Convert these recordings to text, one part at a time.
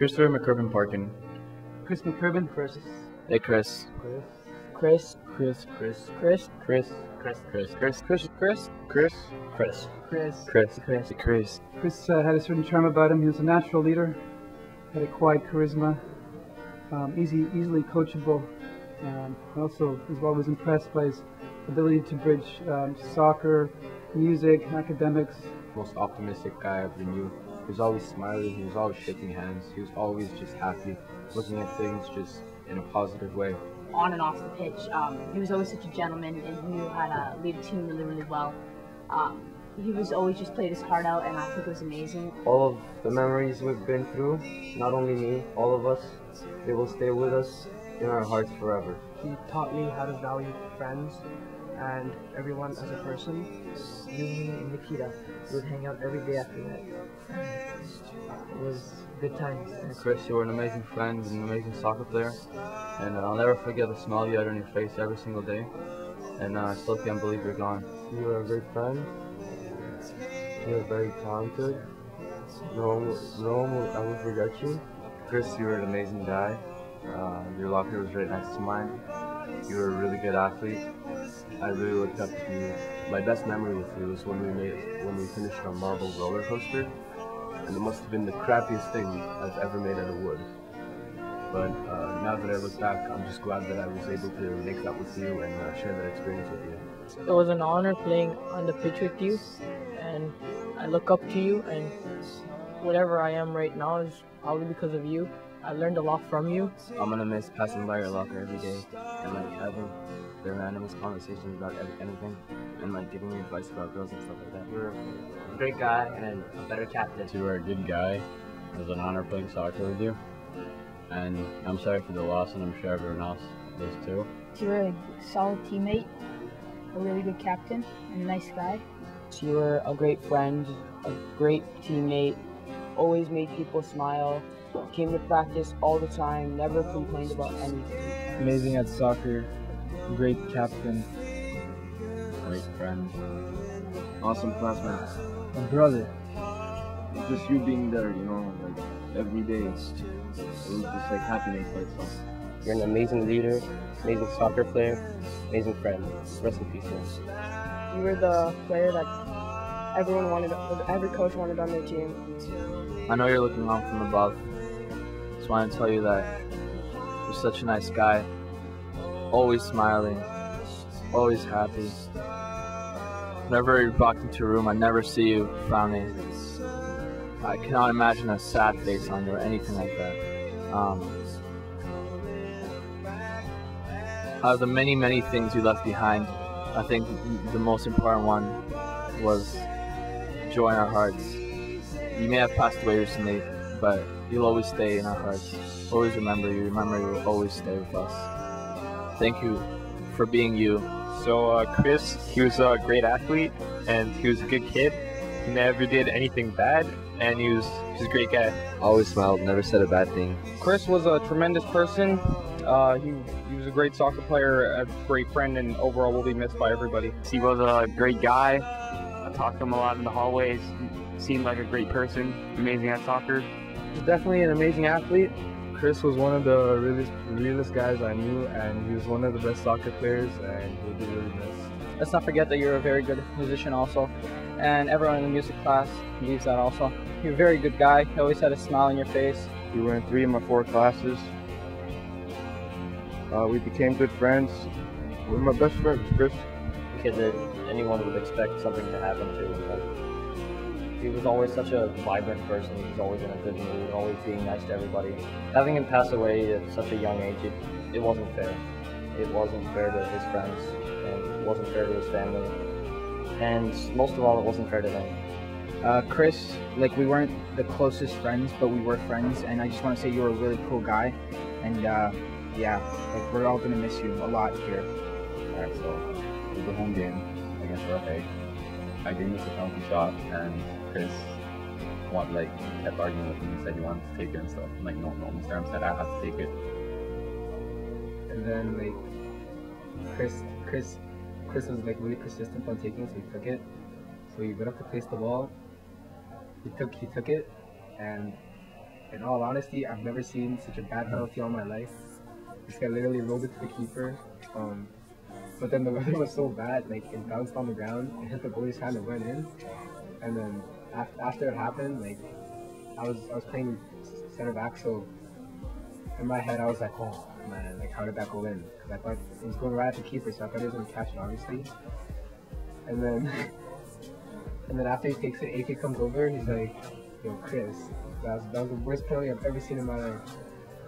Christopher McCurbin Parkin. Chris McCurbin. Chris. Hey Chris. Chris. Chris. Chris. Chris. Chris. Chris. Chris. Chris. Chris. Chris. Chris. Chris. Chris. Chris. Chris. Chris. Chris had a certain charm about him. He was a natural leader, had a quiet charisma, easily coachable. Also was always impressed by his ability to bridge soccer, music, academics. Most optimistic guy I ever knew. He was always smiling, he was always shaking hands, he was always just happy, looking at things just in a positive way. On and off the pitch, he was always such a gentleman and he knew how to lead a team really, really well. He was always just played his heart out, and I think it was amazing. All of the memories we've been through, not only me, all of us, they will stay with us in our hearts forever. He taught me how to value friends and everyone as a person. You, me, and Nikita would hang out every day after that. It was good times. Chris, you were an amazing friend and an amazing soccer player, and I'll never forget the smile you had on your face every single day, and I still can't believe you're gone. You were a great friend. You were very talented. No one will ever forget you. Chris, you were an amazing guy. Your locker was right next to mine. You were a really good athlete. I really looked up to you. My best memory with you was when we finished our marble roller coaster, and it must have been the crappiest thing I've ever made out of wood. But now that I look back, I'm just glad that I was able to make that with you and share that experience with you. It was an honor playing on the pitch with you, and I look up to you, and whatever I am right now is probably because of you. I learned a lot from you. I'm gonna miss passing by your locker every day and having the randomest conversations about anything and giving me advice about girls and stuff like that. You're a great guy and a better captain. You were a good guy. It was an honor playing soccer with you. And I'm sorry for the loss, and I'm sure everyone else is too. You were a solid teammate, a really good captain, and a nice guy. You were a great friend, a great teammate, always made people smile, came to practice all the time, never complained about anything. Amazing at soccer, great captain, Great friend. Awesome classmate. a brother. Just you being there, every day. It was just like happiness by itself. You're an amazing leader, amazing soccer player, amazing friend. Rest in peace, man. You were the player that every coach wanted on their team. I know you're looking on from above. Just want to tell you that you're such a nice guy. Always smiling. Always happy. Whenever you walk into a room, I never see you frowning. I cannot imagine a sad face on you or anything like that. Out of the many, many things you left behind, I think the most important one was joy in our hearts. You may have passed away recently, but you'll always stay in our hearts. Always remember you. Remember you will always stay with us. Thank you for being you. So Chris, he was a great athlete, and he was a good kid. He never did anything bad, and he was a great guy. Always smiled, never said a bad thing. Chris was a tremendous person. He was a great soccer player, a great friend, and overall will be missed by everybody. He was a great guy. I talked to him a lot in the hallways. He seemed like a great person, amazing at soccer. He's definitely an amazing athlete. Chris was one of the realest guys I knew, and he was one of the best soccer players, and he'll be really missed. Let's not forget that you're a very good musician also, and everyone in the music class believes that also. You're a very good guy. You always had a smile on your face. We were in 3 of my 4 classes. We became good friends. We're my best friends, Chris. Kid that anyone would expect something to happen to. He was always such a vibrant person. He was always in a good mood, always being nice to everybody. Having him pass away at such a young age, it wasn't fair. It wasn't fair to his friends, and it wasn't fair to his family. And most of all, it wasn't fair to him. Chris, we weren't the closest friends, but we were friends, and I just want to say you were a really cool guy, and we're all going to miss you a lot here. Alright, so it was a home game against R.I.P. I didn't miss a penalty shot, and Chris kept arguing with me and said he wanted to take it and stuff. I'm like, no, Mr. Arm said I have to take it. And then Chris was really persistent on taking it, so he took it. So he went up to place the ball. He took it, and in all honesty, I've never seen such a bad penalty all my life. This guy literally rolled it to the keeper. But then the weather was so bad, like it bounced on the ground, it hit the goalie's hand and went in. And then after it happened, like I was playing center back, so in my head I was like, oh man, like how did that go in? Because I thought it was going right at the keeper, so I thought he was gonna catch it, obviously. And then after he takes it, AK comes over, he's like, yo, Chris, that was the worst penalty I've ever seen in my life.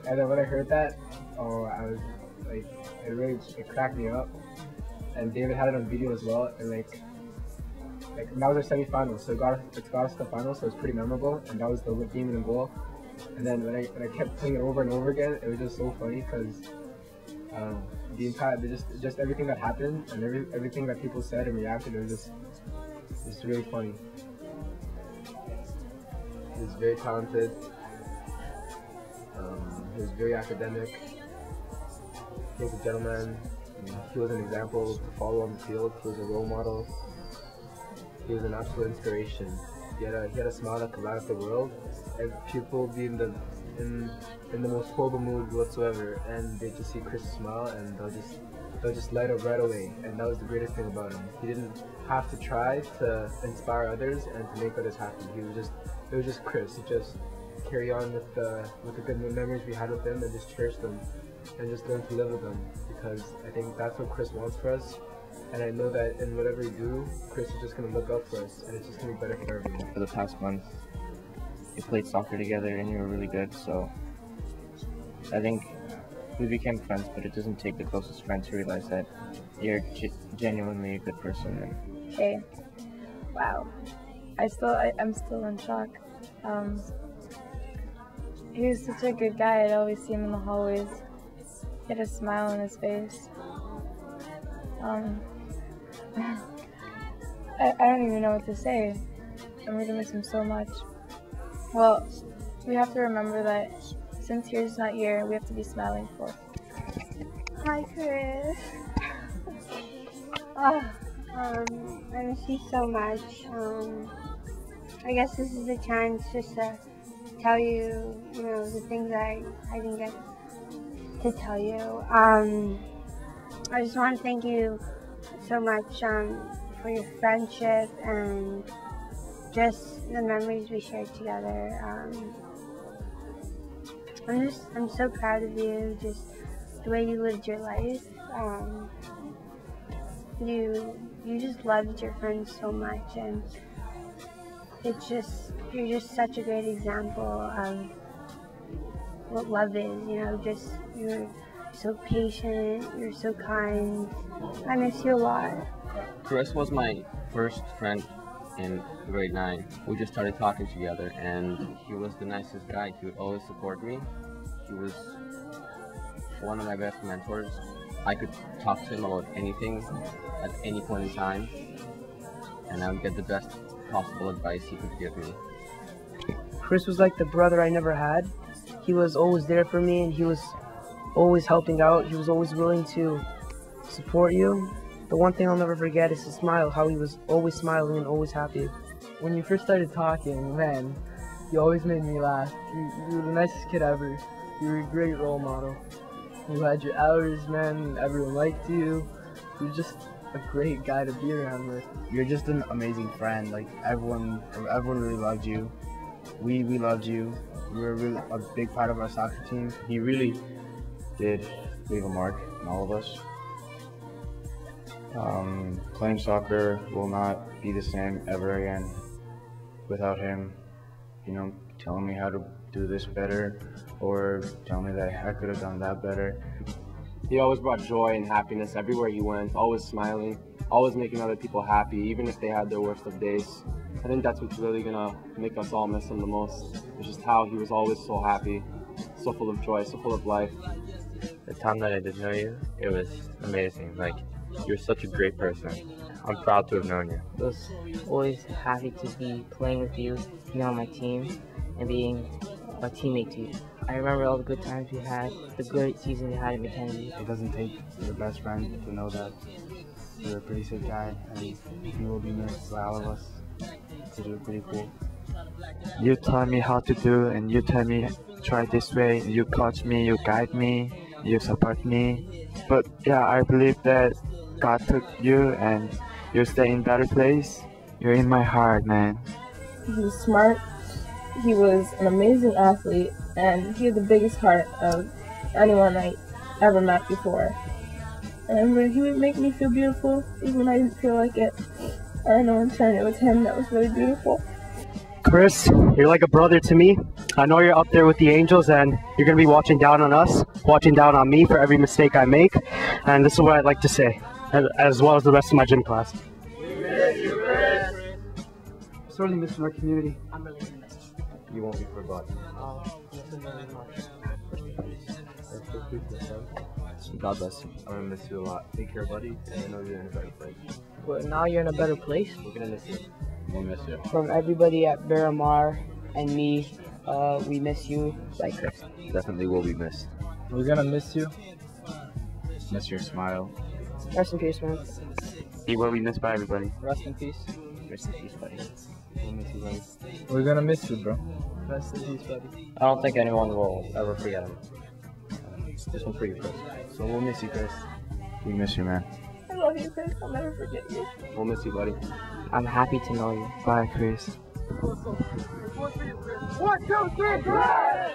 And then when I heard that, oh, I was like, it cracked me up. And David had it on video as well, and like that was our semi-final, so it got us to the final, so it was pretty memorable, and that was the game in the goal. And then when I kept playing it over and over again, it was just so funny because the entire just everything that happened and everything that people said and reacted, it was just really funny. He was very talented. He was very academic. He was a gentleman. He was an example to follow on the field. He was a role model. He was an absolute inspiration. He had a smile that could light up the world. And people would be in the most horrible mood whatsoever, and they just see Chris smile, and they'll just light up right away. And that was the greatest thing about him. He didn't have to try to inspire others and to make others happy. It was just Chris. He just carry on with the good memories we had with him, and just cherish them, and just learn to live with them. Because I think that's what Chris wants for us. And I know that in whatever we do, Chris is just going to look out for us, and it's just going to be better for everyone. For the past month, we played soccer together, and you were really good, so I think we became friends, but it doesn't take the closest friend to realize that you're genuinely a good person. Hey, wow. I'm still in shock. He was such a good guy. I'd always see him in the hallways. He had a smile on his face. I don't even know what to say. I'm going to miss him so much. Well, we have to remember that since here's not here, we have to be smiling for. Hi, Chris. I miss you so much. I guess this is a chance just to tell you, the things I didn't get to tell you. I just want to thank you so much for your friendship and just the memories we shared together. I'm so proud of you, just the way you lived your life. You just loved your friends so much, and you're just such a great example of what love is. You're so patient, you're so kind. I miss you a lot. Chris was my first friend in grade 9. We just started talking together, and he was the nicest guy. He would always support me. He was one of my best mentors. I could talk to him about anything at any point in time, and I would get the best possible advice he could give me. Chris was like the brother I never had. He was always there for me, and he was always helping out. He was always willing to support you. The one thing I'll never forget is his smile, how he was always smiling and always happy. When you first started talking, man, you always made me laugh. You were the nicest kid ever. You were a great role model. You had your hours, man, everyone liked you. You were just a great guy to be around with. You're just an amazing friend. Like, everyone really loved you. We loved you. You were really a big part of our soccer team. He really did leave a mark on all of us. Playing soccer will not be the same ever again without him, telling me how to do this better, or telling me that I could have done that better. He always brought joy and happiness everywhere he went, always smiling, always making other people happy, even if they had their worst of days. I think that's what's really gonna make us all miss him the most. It's just how he was always so happy, so full of joy, so full of life. The time that I did know you, it was amazing. Like, you're such a great person. I'm proud to have known you. I was always happy to be playing with you, being on my team, and being a teammate to you. I remember all the good times we had, the great season we had at McKinney. It doesn't take your best friend to know that you're a pretty sick guy, and you will be missed by all of us, because you're pretty cool. You taught me how to do, and you tell me try this way. You coach me, you guide me, you support me. But yeah, I believe that God took you and you stay in better place. You're in my heart, man. He was smart, he was an amazing athlete, and he had the biggest heart of anyone I ever met before. And he would make me feel beautiful even when I didn't feel like it. And I know in turn it was him that was really beautiful. Chris, you're like a brother to me. I know you're up there with the angels and you're going to be watching down on us, watching down on me for every mistake I make. And this is what I'd like to say, as well as the rest of my gym class. Sorely missed in our community. I'm really gonna miss you. You won't be forgotten. God bless you. I'm gonna miss you a lot. Take care, buddy, and I know you're in a better place. But now you're in a better place. We're gonna miss you. We'll miss you. From everybody at Barramar and me, we miss you. Like Chris. Definitely will be missed. We're gonna miss you. Miss your smile. Rest in peace, man. He will be missed by everybody. Rest in peace. Rest in peace, buddy. We'll miss you, buddy. We're gonna miss you, bro. Rest in peace, buddy. I don't think anyone will ever forget him. This one's for you, Chris. So we'll miss you, Chris. We miss you, man. I love you, Chris. I'll never forget you. We'll miss you, buddy. I'm happy to know you. Bye, Chris. 1, 2, 3, Chris!